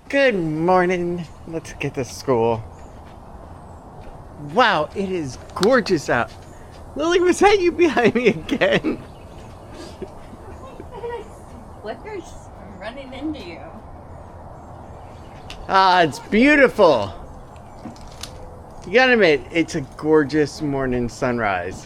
Good morning. Let's get to school. Wow, it is gorgeous out. Lily, was that you behind me again? Flickers running into you. Ah, it's beautiful. You gotta admit, it's a gorgeous morning sunrise.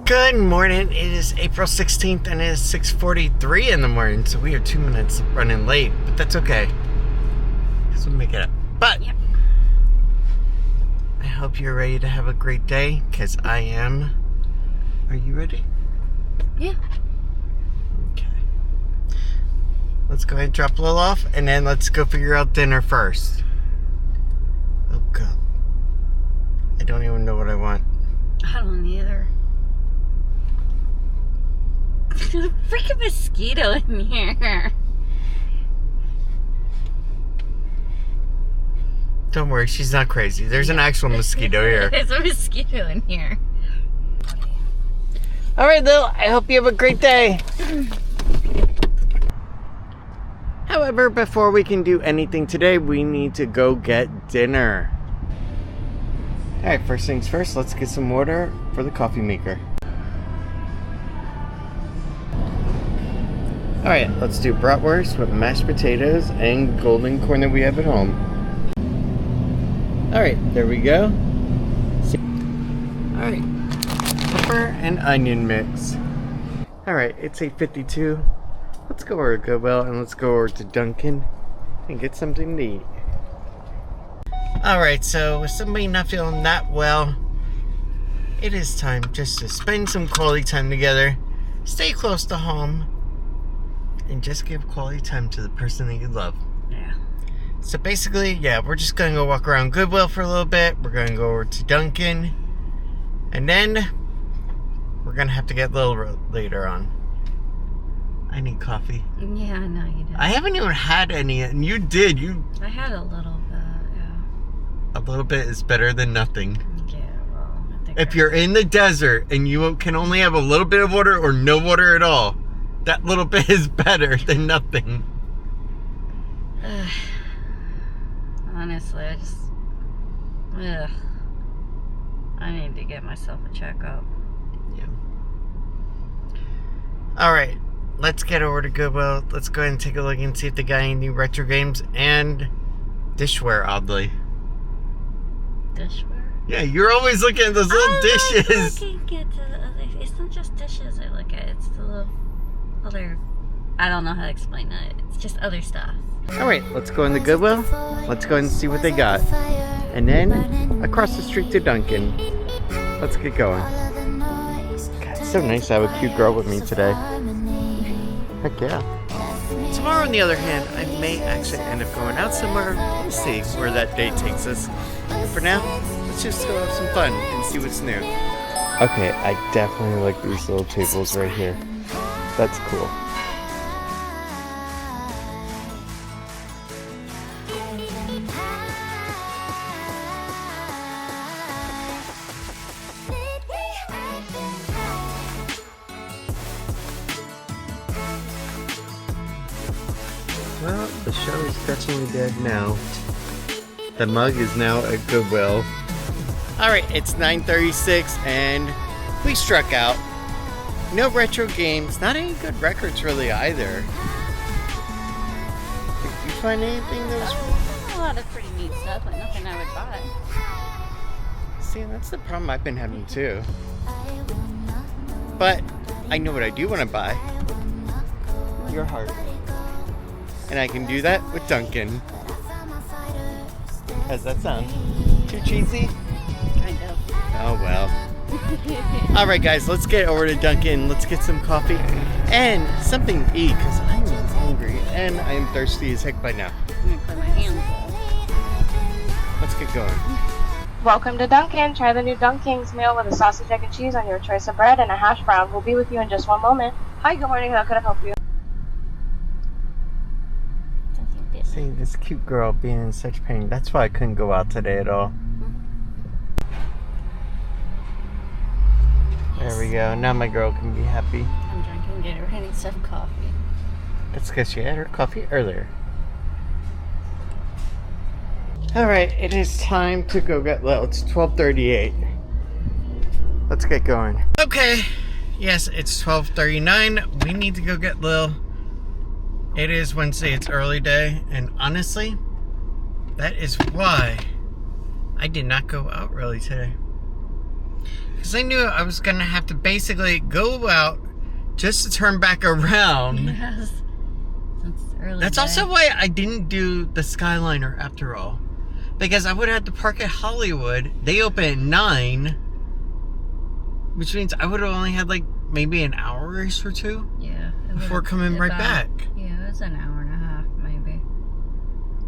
Good morning. It is April 16th and it is 6:43 in the morning, so we are 2 minutes running late, but that's okay. Because we'll make it up. But Yep. I hope you're ready to have a great day, because I am. Are you ready? Yeah. Okay. Let's go ahead and drop Lil off, and then let's go figure out dinner first. Oh, God. I don't even know what I want. I don't either. There's a freaking mosquito in here. Don't worry, she's not crazy. There's an actual mosquito here. There's a mosquito in here. All right, Lil, I hope you have a great day. However, before we can do anything today, we need to go get dinner. All right, first things first, let's get some water for the coffee maker. All right, let's do bratwurst with mashed potatoes and golden corn that we have at home. All right, there we go. All right, pepper and onion mix. All right, it's 8:52. Let's go over to Goodwill and let's go over to Dunkin' and get something to eat. All right, so with somebody not feeling that well, it is time just to spend some quality time together, stay close to home, and just give quality time to the person that you love. Yeah. So basically, yeah, we're just going to go walk around Goodwill for a little bit. We're going to go over to Dunkin'. And then we're going to have to get Lil later on. I need coffee. Yeah, I know you did. I haven't even had any, and you did. I had a little bit, yeah. A little bit is better than nothing. Yeah, well, I think If you're in the desert and you can only have a little bit of water or no water at all, that little bit is better than nothing. Honestly, ugh. I need to get myself a checkup. Yeah. Alright, let's get over to Goodwill. Let's go ahead and take a look and see if they got any new retro games and dishware, oddly. Dishware? Yeah, you're always looking at those little dishes. Looking at the other, it's not just dishes I look at, it's the little other, I don't know how to explain that. It's just other stuff. Alright, let's go into Goodwill. Let's go ahead and see what they got. And then across the street to Dunkin'. Let's get going. God, it's so nice to have a cute girl with me today. Heck yeah. Tomorrow, on the other hand, I may actually end up going out somewhere. We'll see where that day takes us. But for now, let's just go have some fun and see what's new. Okay, I definitely like these little tables right here. That's cool. Well, the show is definitely dead now. The mug is now at Goodwill. Alright, it's 9:36 and we struck out. No retro games, not any good records really either. Did you find anything that was... A lot of pretty neat stuff, but nothing I would buy. See, that's the problem I've been having too. But I know what I do want to buy. Your heart. And I can do that with Dunkin'. How's that sound? Too cheesy? Kind of. Oh well. Alright guys, let's get over to Dunkin'. Let's get some coffee and something to eat because I'm hungry and I am thirsty as heck by now. I'm gonna put my hands up. Let's get going. Welcome to Dunkin'. Try the new Dunkin's meal with a sausage, egg, and cheese on your choice of bread and a hash brown. We'll be with you in just one moment. Hi, good morning. How could I help you? See, this cute girl being in such pain. That's why I couldn't go out today at all. There we go. Now my girl can be happy. I'm drinking Gatorade and some coffee. That's because she had her coffee earlier. Alright, it is time to go get Lil. It's 12:38. Let's get going. Okay, yes, it's 12:39. We need to go get Lil. It is Wednesday, it's early day, and honestly, that is why I did not go out really today. Because I knew I was going to have to basically go out just to turn back around. Yes. It's early That's day. also why I didn't do the Skyliner after all. Because I would have to park at Hollywood. They open at 9. Which means I would have only had like maybe an hour-ish or two. Yeah. Before coming right back. Yeah, it was an hour and a half maybe.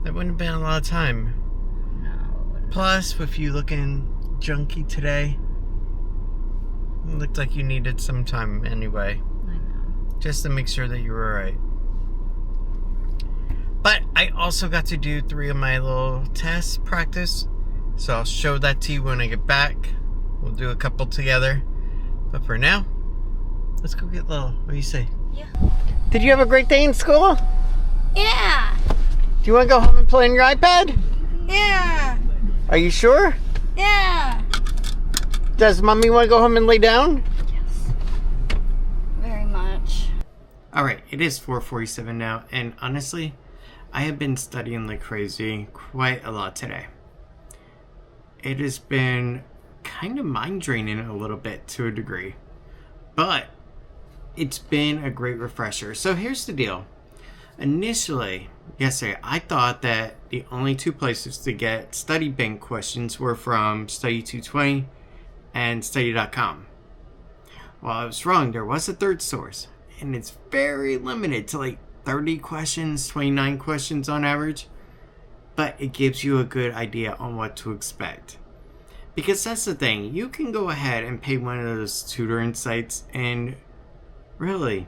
That wouldn't have been a lot of time. No, it wouldn't. Plus, with you looking junky today, it looked like you needed some time anyway. I know. Just to make sure that you were alright. But I also got to do 3 of my little test practice. So I'll show that to you when I get back. We'll do a couple together. But for now, let's go get Lil. What do you say? Yeah. Did you have a great day in school? Yeah. Do you want to go home and play on your iPad? Yeah. Are you sure? Yeah. Does mommy want to go home and lay down? Yes. Very much. Alright, it is 4:47 now, and honestly, I have been studying like crazy quite a lot today. It has been kind of mind draining a little bit to a degree, but it's been a great refresher. So here's the deal. Initially, yesterday, I thought that the only 2 places to get study bank questions were from Study 220 and Study.com. Well, I was wrong. There was a third source, and it's very limited to like 30 questions, 29 questions on average, but it gives you a good idea on what to expect. Because that's the thing, you can go ahead and pay one of those tutoring sites, and really,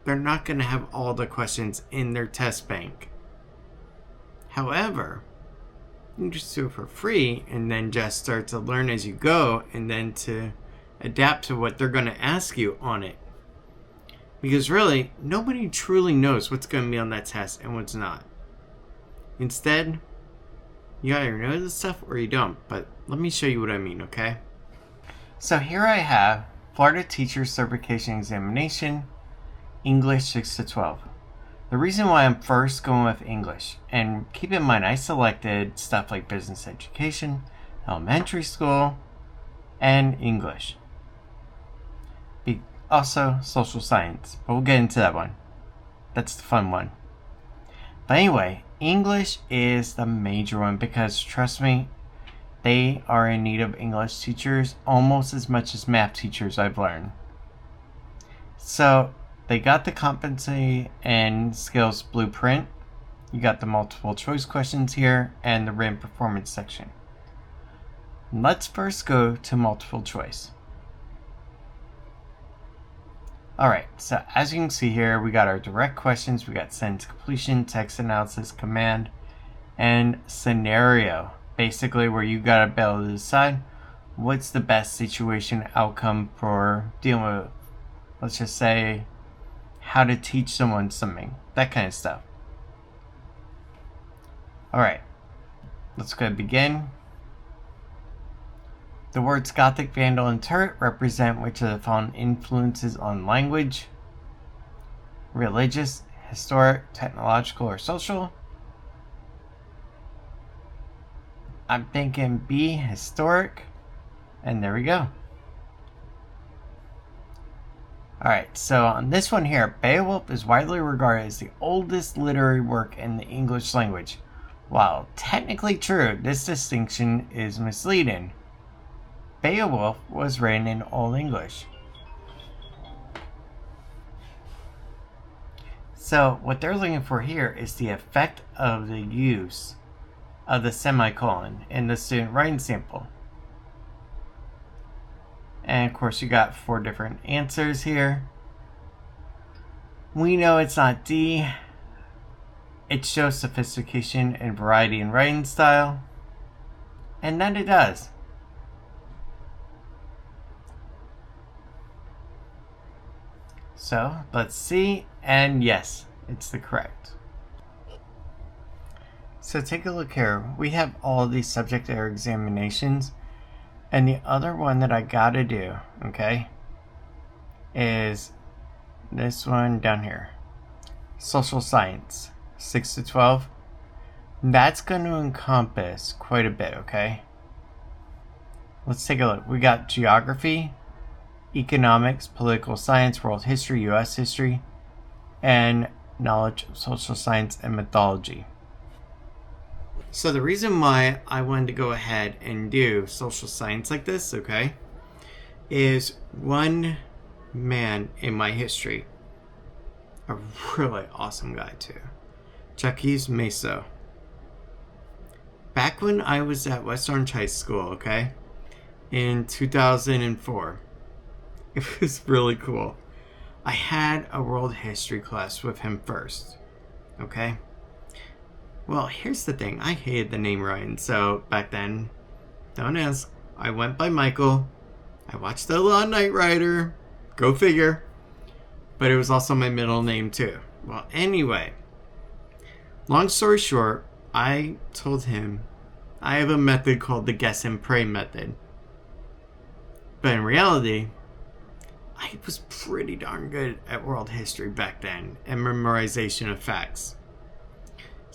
they're not going to have all the questions in their test bank. However, you can just do it for free and then just start to learn as you go and then to adapt to what they're going to ask you on it. Because really, nobody truly knows what's going to be on that test and what's not. Instead, you either know this stuff or you don't, but let me show you what I mean, okay? So here I have Florida Teacher Certification Examination, English 6 to 12. The reason why I'm first going with English, and keep in mind I selected stuff like business education, elementary school, and English. Also social science, but we'll get into that one. That's the fun one. But anyway, English is the major one because trust me, they are in need of English teachers almost as much as math teachers I've learned. So they got the competency and skills blueprint. You got the multiple choice questions here and the written performance section. Let's first go to multiple choice. Alright, so as you can see here, we got our direct questions, we got sentence completion, text analysis, command, and scenario. Basically where you gotta be able to decide what's the best situation outcome for dealing with, let's just say, how to teach someone something. That kind of stuff. Alright, let's go and begin. The words Gothic, Vandal, and Turret represent which of the following influences on language: religious, historic, technological, or social. I'm thinking B, historic, and there we go. Alright, so on this one here, Beowulf is widely regarded as the oldest literary work in the English language. While technically true, this distinction is misleading. Beowulf was written in Old English. So what they're looking for here is the effect of the use of the semicolon in the student writing sample. And of course you got 4 different answers here. We know it's not D. It shows sophistication and variety in writing style. And then it does. So let's see, and yes, it's the correct. So So take a look here. We have all these subject area examinations. And the other one that I gotta do, okay, is this one down here. Social science, 6 to 12. That's going to encompass quite a bit, okay? Let's take a look. We got geography, economics, political science, world history, U.S. history, and knowledge of social science and mythology. So the reason why I wanted to go ahead and do social science like this, okay, is one man in my history, a really awesome guy too, Chucky's Meso. Back when I was at West Orange High School, okay, in 2004, it was really cool. I had a world history class with him first, okay? Well, here's the thing. I hated the name Ryan, so back then, don't ask. I went by Michael. I watched a lot of Knight Rider. Go figure. But it was also my middle name too. Well, anyway, long story short, I told him I have a method called the guess and pray method. But in reality, I was pretty darn good at world history back then and memorization of facts.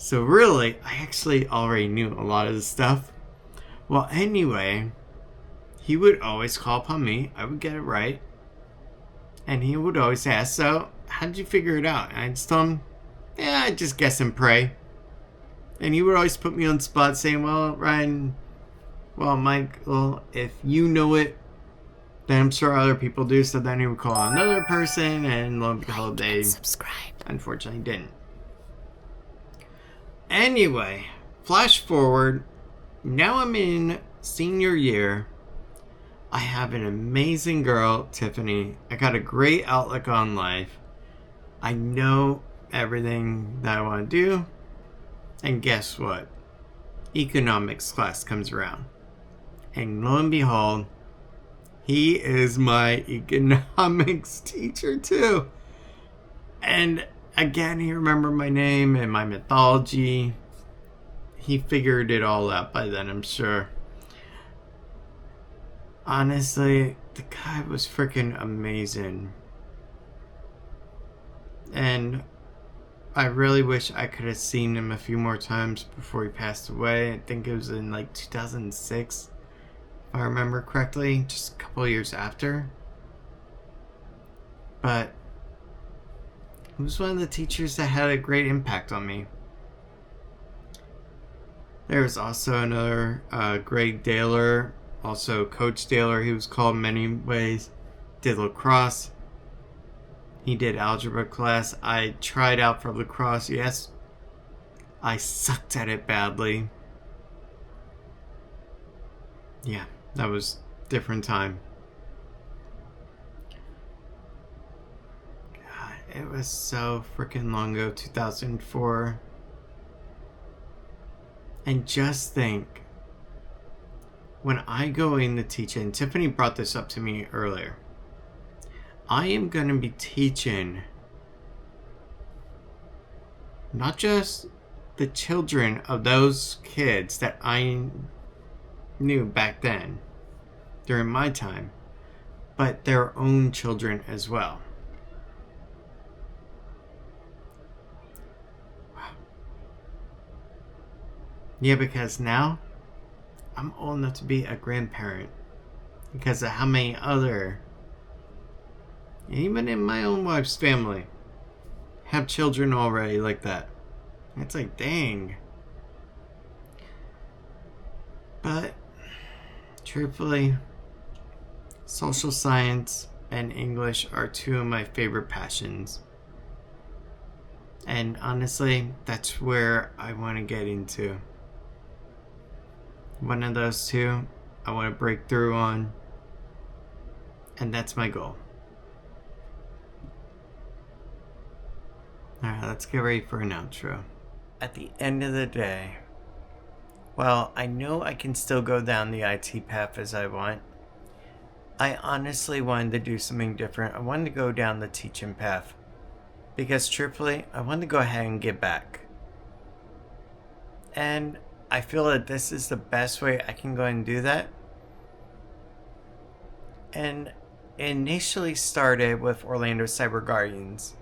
So really, I actually already knew a lot of the stuff. Well, anyway, he would always call upon me. I would get it right. And he would always ask, so, how did you figure it out? And I'd just tell him, yeah, I just guess and pray. And he would always put me on the spot saying, well, Ryan, well, Michael, if you know it, then I'm sure other people do. So then he would call another person, and lo and behold, they unfortunately didn't. Anyway, flash forward. Now I'm in senior year. I have an amazing girl, Tiffany. I got a great outlook on life. I know everything that I want to do. And guess what? Economics class comes around. And lo and behold, he is my economics teacher too. And again, he remembered my name and my mythology. He figured it all out by then, I'm sure. Honestly, the guy was freaking amazing. And I really wish I could have seen him a few more times before he passed away. I think it was in like 2006, if I remember correctly, just a couple of years after. But he was one of the teachers that had a great impact on me. There was also another Greg Daler, also Coach Daler, he was called in many ways. Did lacrosse. He did algebra class. I tried out for lacrosse, yes. I sucked at it badly. Yeah, that was a different time. God, it was so freaking long ago, 2004. And just think, when I go in to teach, and Tiffany brought this up to me earlier, I am going to be teaching not just the children of those kids that I knew back then, during my time, but their own children as well. Wow. Yeah, because now I'm old enough to be a grandparent because of how many other, even in my own wife's family, have children already like that. It's like, dang. But truthfully, social science and English are two of my favorite passions. And honestly, that's where I want to get into. One of those two I want to break through on. And that's my goal. Alright, let's get ready for an outro. At the end of the day, well, I know I can still go down the IT path as I want. I honestly wanted to do something different. I wanted to go down the teaching path. Because truthfully, I wanted to go ahead and give back. And I feel that this is the best way I can go and do that. And initially started with Orlando Cyber Guardians.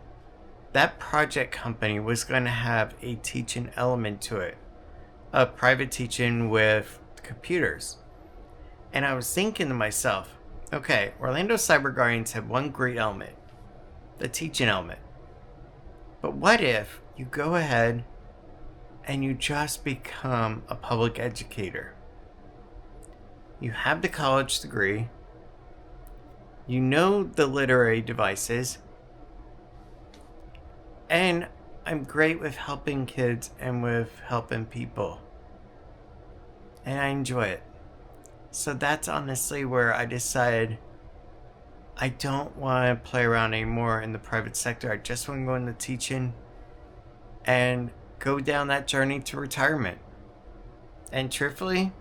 That project company was going to have a teaching element to it, a private teaching with computers. And I was thinking to myself, okay, Orlando Cyber Guardians had one great element, the teaching element. But what if you go ahead and you just become a public educator? You have the college degree, you know the literary devices, and I'm great with helping kids and with helping people. And I enjoy it. So that's honestly where I decided I don't want to play around anymore in the private sector. I just want to go into teaching and go down that journey to retirement. And truthfully,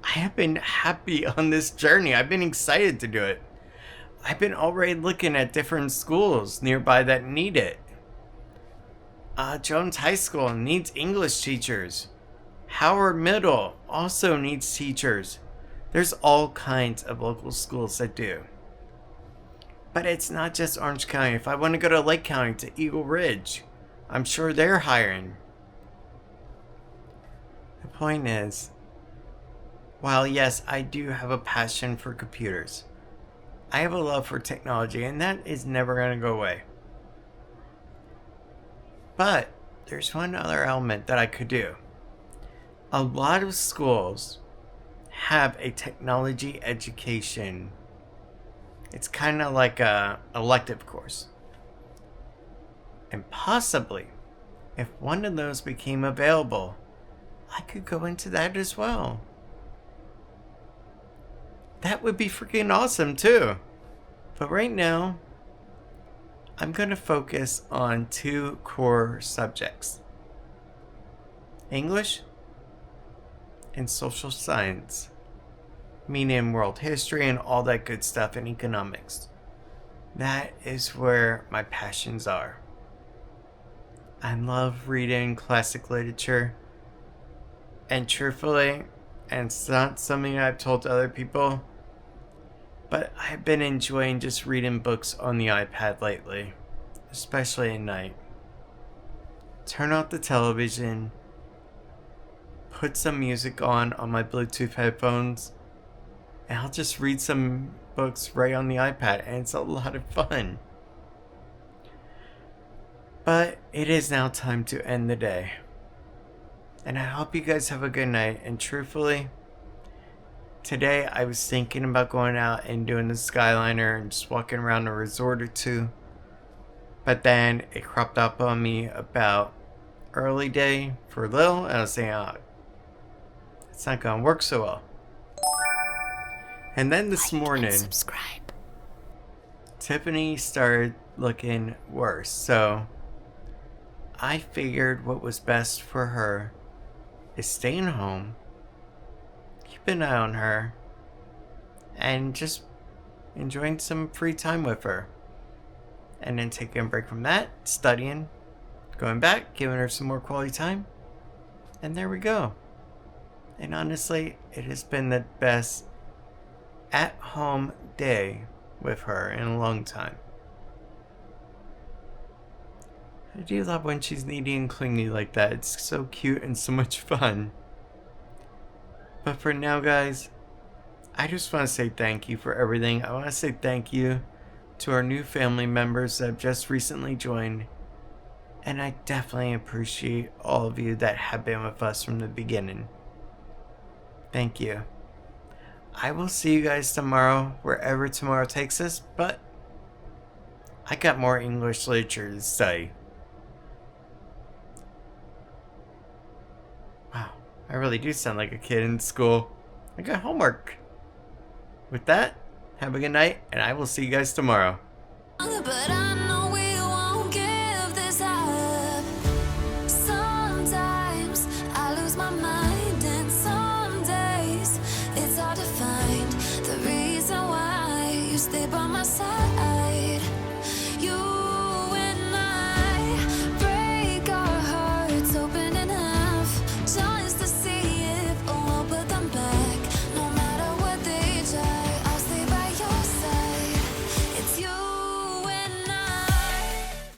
I have been happy on this journey. I've been excited to do it. I've been already looking at different schools nearby that need it. Jones High School needs English teachers. Howard Middle also needs teachers. There's all kinds of local schools that do. But it's not just Orange County. If I want to go to Lake County, to Eagle Ridge, I'm sure they're hiring. The point is, while yes, I do have a passion for computers, I have a love for technology, and that is never going to go away. But there's one other element that I could do. A lot of schools have a technology education. It's kind of like a elective course. And possibly, if one of those became available, I could go into that as well. That would be freaking awesome too. But right now, I'm going to focus on 2 core subjects: English and social science, meaning world history and all that good stuff, and economics. That is where my passions are. I love reading classic literature, and truthfully, and it's not something I've told to other people, but I've been enjoying just reading books on the iPad lately, especially at night. Turn off the television, put some music on my Bluetooth headphones, and I'll just read some books right on the iPad, and it's a lot of fun. But it is now time to end the day. And I hope you guys have a good night. And truthfully, today I was thinking about going out and doing the Skyliner and just walking around a resort or 2. But then it cropped up on me about early day for a little, and I was saying, it's not going to work so well. And then this morning, Subscribe. Tiffany started looking worse. So I figured what was best for her is staying home, keep an eye on her, and just enjoying some free time with her. And then taking a break from that, studying, going back, giving her some more quality time. And there we go. And honestly, it has been the best at-home day with her in a long time. I do love when she's needy and clingy like that. It's so cute and so much fun. But for now, guys, I just want to say thank you for everything. I want to say thank you to our new family members that have just recently joined. And I definitely appreciate all of you that have been with us from the beginning. Thank you. I will see you guys tomorrow, wherever tomorrow takes us, but I got more English literature to study. Wow, I really do sound like a kid in school. I got homework. With that, have a good night, and I will see you guys tomorrow. But I